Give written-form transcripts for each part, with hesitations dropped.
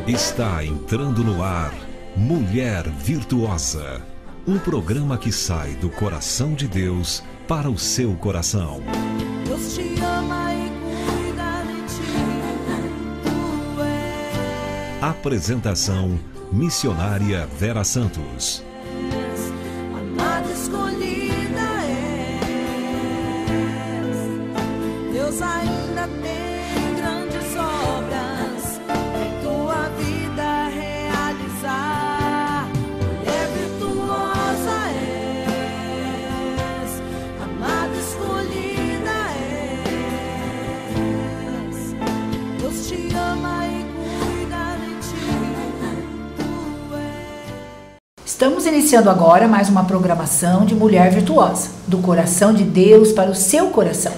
Está entrando no ar Mulher Virtuosa, um programa que sai do coração de Deus para o seu coração. Deus te ama e cuida de ti, tu és. Apresentação: missionária Vera Santos. Amada escolhida és. Deus ainda tem grandes obras em tua vida realizar. Mulher virtuosa és, amada escolhida és. Deus te ama e cuida de ti, tu és. Estamos iniciando agora mais uma programação de Mulher Virtuosa, do coração de Deus para o seu coração.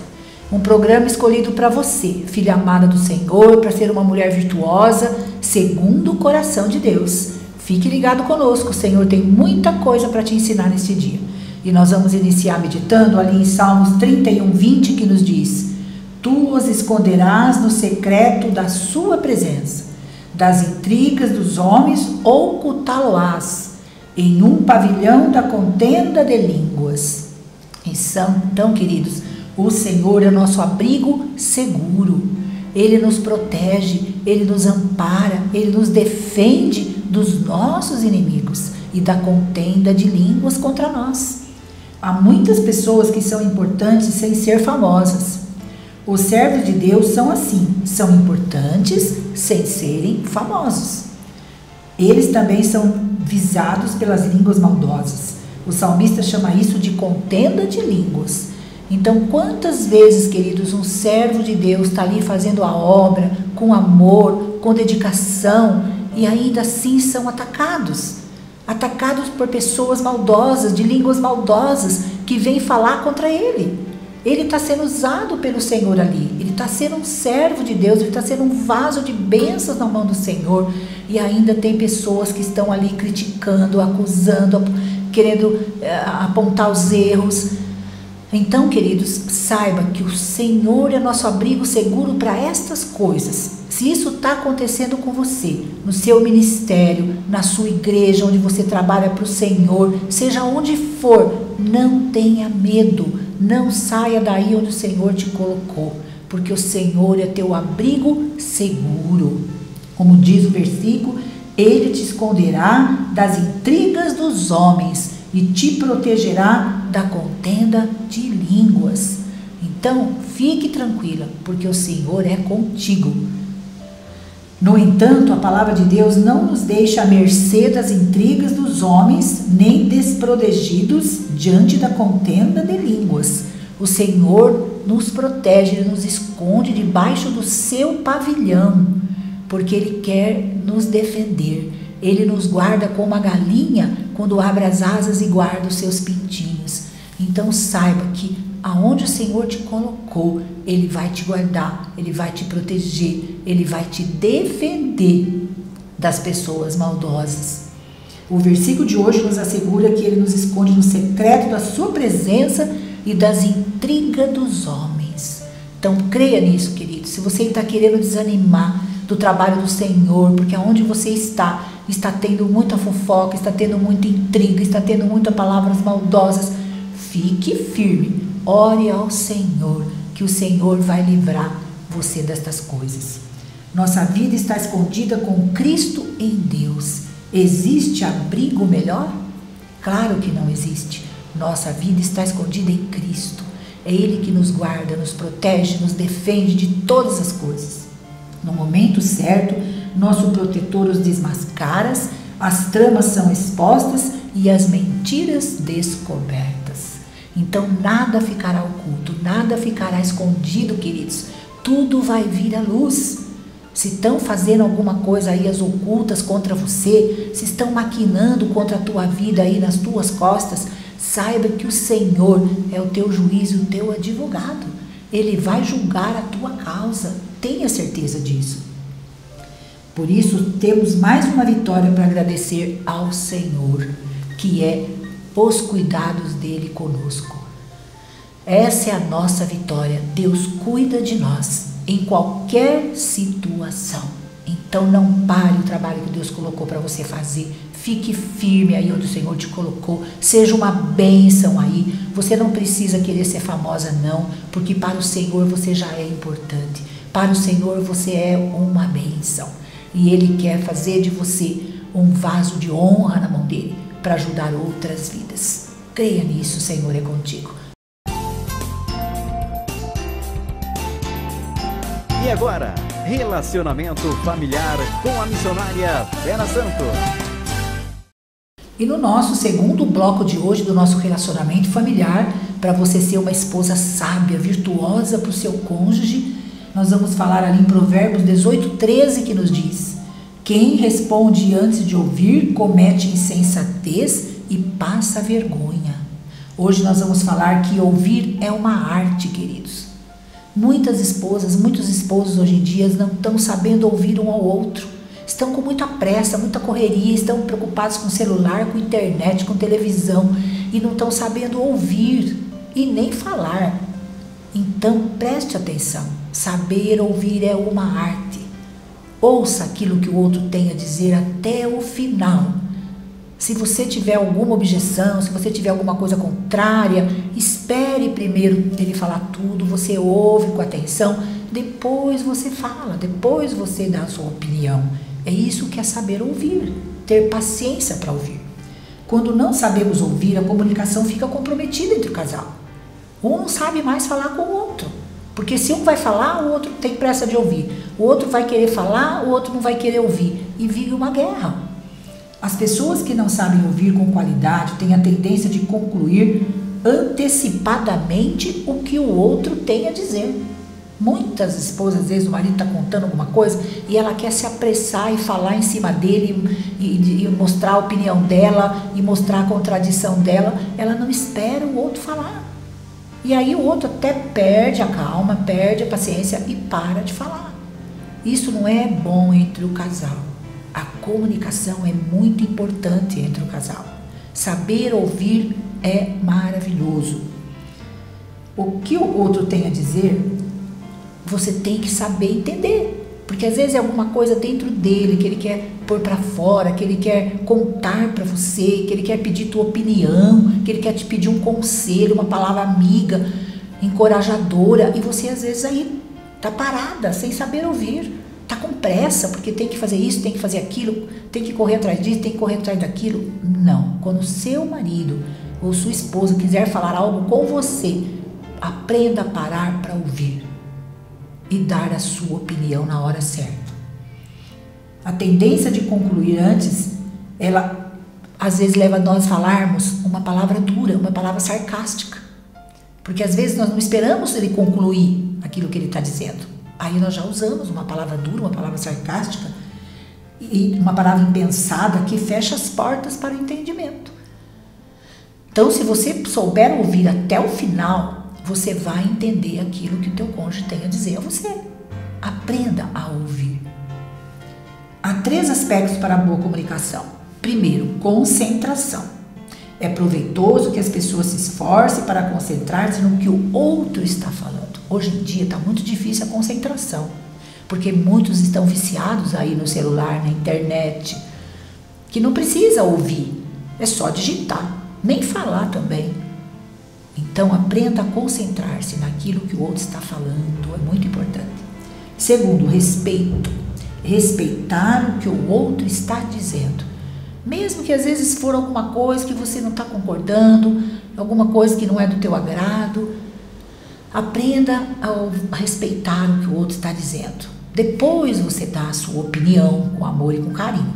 Um programa escolhido para você, filha amada do Senhor, para ser uma mulher virtuosa, segundo o coração de Deus. Fique ligado conosco, o Senhor tem muita coisa para te ensinar neste dia. E nós vamos iniciar meditando ali em Salmos 31:20, que nos diz: Tu os esconderás no secreto da sua presença, das intrigas dos homens ocultá-lo-ás, em um pavilhão da contenda de línguas. Então, queridos, o Senhor é nosso abrigo seguro. Ele nos protege, Ele nos ampara, Ele nos defende dos nossos inimigos e da contenda de línguas contra nós. Há muitas pessoas que são importantes sem ser famosas. Os servos de Deus são assim, são importantes sem serem famosos. Eles também são visados pelas línguas maldosas. O salmista chama isso de contenda de línguas. Então, quantas vezes, queridos, um servo de Deus está ali fazendo a obra com amor, com dedicação, e ainda assim são atacados por pessoas maldosas, de línguas maldosas, que vêm falar contra ele. Ele está sendo usado pelo Senhor ali, ele está sendo um servo de Deus, ele está sendo um vaso de bênçãos na mão do Senhor, e ainda tem pessoas que estão ali criticando, acusando, querendo apontar os erros. Então, queridos, saiba que o Senhor é nosso abrigo seguro para estas coisas. Se isso está acontecendo com você, no seu ministério, na sua igreja, onde você trabalha para o Senhor, seja onde for, não tenha medo, não saia daí onde o Senhor te colocou, porque o Senhor é teu abrigo seguro. Como diz o versículo, Ele te esconderá das intrigas dos homens e te protegerá da contenda de línguas. Então, fique tranquila, porque o Senhor é contigo. No entanto, a palavra de Deus não nos deixa à mercê das intrigas dos homens, nem desprotegidos diante da contenda de línguas. O Senhor nos protege, Ele nos esconde debaixo do seu pavilhão, porque Ele quer nos defender. Ele nos guarda como a galinha quando abre as asas e guarda os seus pintinhos. Então saiba que aonde o Senhor te colocou, Ele vai te guardar, Ele vai te proteger, Ele vai te defender das pessoas maldosas. O versículo de hoje nos assegura que Ele nos esconde no secreto da sua presença e das intrigas dos homens. Então creia nisso, querido. Se você está querendo desanimar do trabalho do Senhor, porque aonde você está tendo muita fofoca, está tendo muita intriga, está tendo muitas palavras maldosas, fique firme, ore ao Senhor, que o Senhor vai livrar você destas coisas. Nossa vida está escondida com Cristo em Deus. Existe abrigo melhor? Claro que não existe. Nossa vida está escondida em Cristo. É Ele que nos guarda, nos protege, nos defende de todas as coisas. No momento certo, nosso protetor os desmascara, as tramas são expostas e as mentiras descobertas. Então nada ficará oculto, nada ficará escondido, queridos. Tudo vai vir à luz. Se estão fazendo alguma coisa aí às ocultas contra você, se estão maquinando contra a tua vida aí nas tuas costas, saiba que o Senhor é o teu juiz e o teu advogado. Ele vai julgar a tua causa. Tenha certeza disso. Por isso, temos mais uma vitória para agradecer ao Senhor, que é os cuidados dele conosco. Essa é a nossa vitória. Deus cuida de nós em qualquer situação, em Então não pare o trabalho que Deus colocou para você fazer. Fique firme aí onde o Senhor te colocou. Seja uma bênção aí. Você não precisa querer ser famosa não, porque para o Senhor você já é importante. Para o Senhor você é uma bênção. E Ele quer fazer de você um vaso de honra na mão dEle para ajudar outras vidas. Creia nisso, o Senhor é contigo. E agora, relacionamento familiar com a missionária Vera Santos. E no nosso segundo bloco de hoje do nosso relacionamento familiar, para você ser uma esposa sábia, virtuosa para o seu cônjuge, nós vamos falar ali em Provérbios 18:13, que nos diz: quem responde antes de ouvir comete insensatez e passa vergonha. Hoje nós vamos falar que ouvir é uma arte, queridos. Muitas esposas, muitos esposos hoje em dia não estão sabendo ouvir um ao outro. Estão com muita pressa, muita correria, estão preocupados com celular, com internet, com televisão e não estão sabendo ouvir e nem falar. Então preste atenção, saber ouvir é uma arte. Ouça aquilo que o outro tem a dizer até o final. Se você tiver alguma objeção, se você tiver alguma coisa contrária, espere primeiro ele falar tudo, você ouve com atenção, depois você fala, depois você dá a sua opinião. É isso que é saber ouvir, ter paciência para ouvir. Quando não sabemos ouvir, a comunicação fica comprometida entre o casal. Um não sabe mais falar com o outro, porque se um vai falar, o outro tem pressa de ouvir. O outro vai querer falar, o outro não vai querer ouvir. E vive uma guerra. As pessoas que não sabem ouvir com qualidade têm a tendência de concluir antecipadamente o que o outro tem a dizer. Muitas esposas, às vezes o marido está contando alguma coisa e ela quer se apressar e falar em cima dele e mostrar a opinião dela e mostrar a contradição dela. Ela não espera o outro falar. E aí o outro até perde a calma, perde a paciência e para de falar. Isso não é bom entre o casal. A comunicação é muito importante entre o casal. Saber ouvir é maravilhoso. O que o outro tem a dizer, você tem que saber entender. Porque às vezes é alguma coisa dentro dele que ele quer pôr para fora, que ele quer contar para você, que ele quer pedir tua opinião, que ele quer te pedir um conselho, uma palavra amiga, encorajadora. E você às vezes aí tá parada, sem saber ouvir. Tá com pressa, porque tem que fazer isso, tem que fazer aquilo, tem que correr atrás disso, tem que correr atrás daquilo. Não. Quando seu marido ou sua esposa quiser falar algo com você, aprenda a parar para ouvir e dar a sua opinião na hora certa. A tendência de concluir antes, ela às vezes leva a nós falarmos uma palavra dura, uma palavra sarcástica. Porque às vezes nós não esperamos ele concluir aquilo que ele está dizendo. Aí nós já usamos uma palavra dura, uma palavra sarcástica e uma palavra impensada que fecha as portas para o entendimento. Então, se você souber ouvir até o final, você vai entender aquilo que o teu cônjuge tem a dizer a você. Aprenda a ouvir. Há 3 aspectos para a boa comunicação. Primeiro, concentração. É proveitoso que as pessoas se esforcem para concentrar-se no que o outro está falando. Hoje em dia está muito difícil a concentração, porque muitos estão viciados aí no celular, na internet, que não precisa ouvir, é só digitar, nem falar também. Então aprenda a concentrar-se naquilo que o outro está falando, é muito importante. Segundo, respeito. Respeitar o que o outro está dizendo. Mesmo que às vezes for alguma coisa que você não está concordando, alguma coisa que não é do teu agrado, aprenda a respeitar o que o outro está dizendo. Depois você dá a sua opinião com amor e com carinho.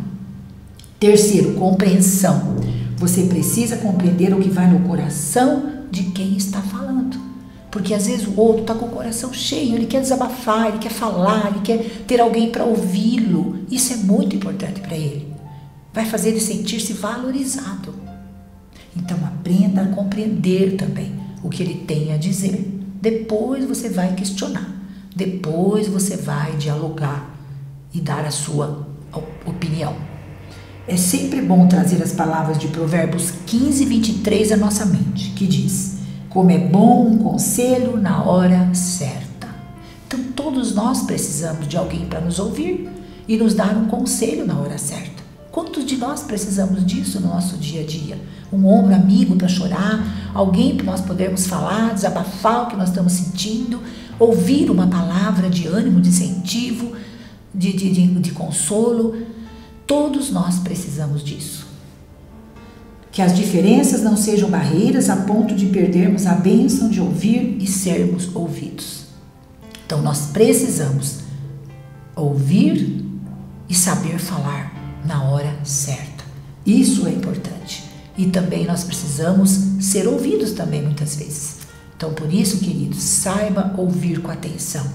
Terceiro, compreensão. Você precisa compreender o que vai no coração de quem está falando. Porque às vezes o outro está com o coração cheio, ele quer desabafar, ele quer falar, ele quer ter alguém para ouvi-lo. Isso é muito importante para ele. Vai fazer ele sentir-se valorizado. Então aprenda a compreender também o que ele tem a dizer. Depois você vai questionar. Depois você vai dialogar e dar a sua opinião. É sempre bom trazer as palavras de Provérbios 15:23 à nossa mente, que diz: como é bom um conselho na hora certa. Então todos nós precisamos de alguém para nos ouvir. e nos dar um conselho na hora certa. Quantos de nós precisamos disso no nosso dia a dia? Um ombro amigo para chorar, alguém para nós podermos falar, desabafar o que nós estamos sentindo, ouvir uma palavra de ânimo, de incentivo, de consolo. Todos nós precisamos disso. Que as diferenças não sejam barreiras a ponto de perdermos a bênção de ouvir e sermos ouvidos. Então nós precisamos ouvir e saber falar na hora certa. Isso é importante. E também nós precisamos ser ouvidos também muitas vezes. Então por isso, queridos, saiba ouvir com atenção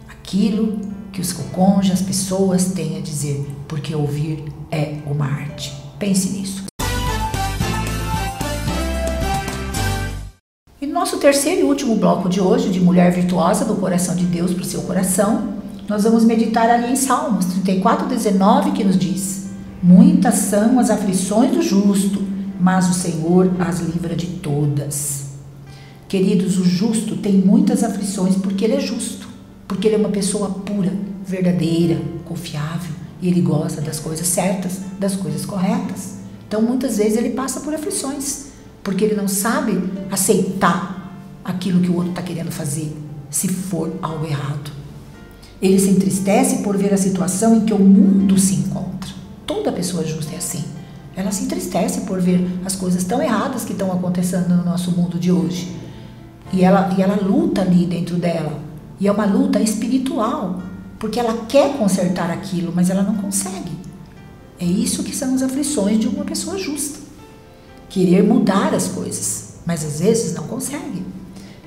aquilo que os cônjuges, as pessoas têm a dizer, porque ouvir é uma arte. Pense nisso. E no nosso terceiro e último bloco de hoje, de Mulher Virtuosa do Coração de Deus para o seu coração, nós vamos meditar ali em Salmos 34:19, que nos diz: muitas são as aflições do justo, mas o Senhor as livra de todas. Queridos, o justo tem muitas aflições porque ele é justo, porque ele é uma pessoa pura, verdadeira, confiável, e ele gosta das coisas certas, das coisas corretas. Então muitas vezes ele passa por aflições, porque ele não sabe aceitar aquilo que o outro está querendo fazer, se for algo errado. Ele se entristece por ver a situação em que o mundo se encontra. Toda pessoa justa é assim. Ela se entristece por ver as coisas tão erradas que estão acontecendo no nosso mundo de hoje. E ela luta ali dentro dela. E é uma luta espiritual, porque ela quer consertar aquilo, mas ela não consegue. É isso que são as aflições de uma pessoa justa. Querer mudar as coisas, mas às vezes não consegue.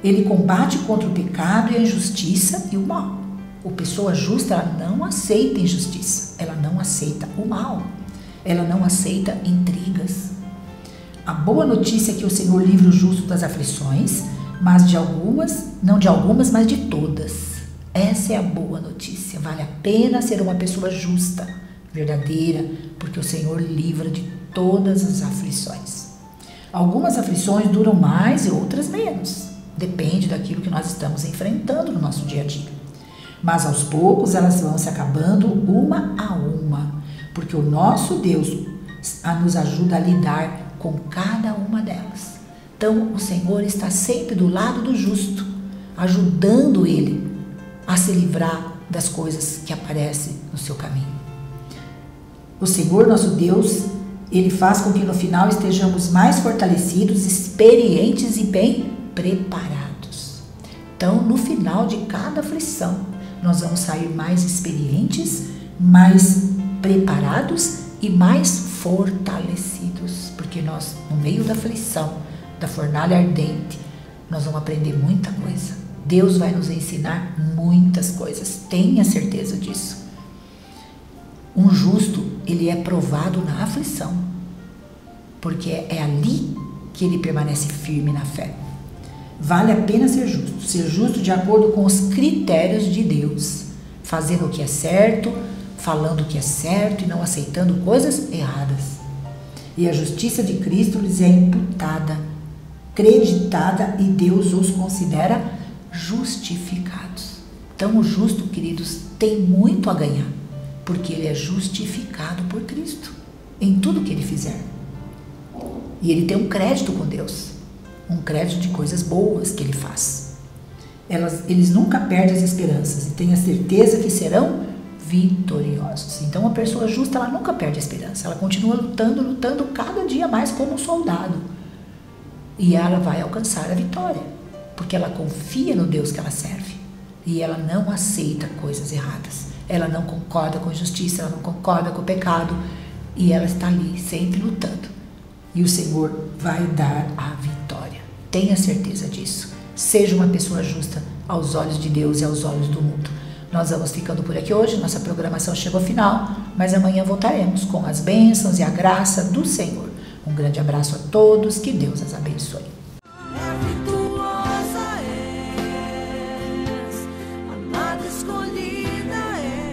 Ele combate contra o pecado e a injustiça e o mal. A pessoa justa, ela não aceita injustiça, ela não aceita o mal, ela não aceita intrigas. A boa notícia é que o Senhor livra o justo das aflições, mas de algumas, não de algumas, mas de todas. Essa é a boa notícia. Vale a pena ser uma pessoa justa, verdadeira, porque o Senhor livra de todas as aflições. Algumas aflições duram mais e outras menos. Depende daquilo que nós estamos enfrentando no nosso dia a dia. Mas aos poucos elas vão se acabando uma a uma, porque o nosso Deus nos ajuda a lidar com cada uma delas. Então o Senhor está sempre do lado do justo, ajudando ele a se livrar das coisas que aparecem no seu caminho. O Senhor, nosso Deus, ele faz com que no final estejamos mais fortalecidos, experientes e bem preparados. Então, no final de cada aflição, nós vamos sair mais experientes, mais preparados e mais fortalecidos, porque nós, no meio da aflição, da fornalha ardente, nós vamos aprender muita coisa. Deus vai nos ensinar muitas coisas, tenha certeza disso. Um justo, ele é provado na aflição, porque é ali que ele permanece firme na fé. Vale a pena ser justo de acordo com os critérios de Deus, fazendo o que é certo, falando o que é certo e não aceitando coisas erradas. E a justiça de Cristo lhes é imputada, creditada, e Deus os considera justificados. Então o justo, queridos, tem muito a ganhar, porque ele é justificado por Cristo em tudo que ele fizer. E ele tem um crédito com Deus, um crédito de coisas boas que ele faz. Eles nunca perdem as esperanças e têm a certeza que serão vitoriosos. Então a pessoa justa, ela nunca perde a esperança, ela continua lutando cada dia mais como um soldado. E ela vai alcançar a vitória, porque ela confia no Deus que ela serve. E ela não aceita coisas erradas. Ela não concorda com a injustiça, ela não concorda com o pecado. E ela está ali, sempre lutando. E o Senhor vai dar a vitória. Tenha certeza disso. Seja uma pessoa justa aos olhos de Deus e aos olhos do mundo. Nós vamos ficando por aqui hoje. Nossa programação chegou ao final. Mas amanhã voltaremos com as bênçãos e a graça do Senhor. Um grande abraço a todos. Que Deus as abençoe.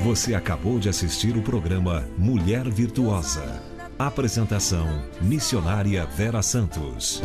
Você acabou de assistir o programa Mulher Virtuosa. Apresentação: Missionária Vera Santos.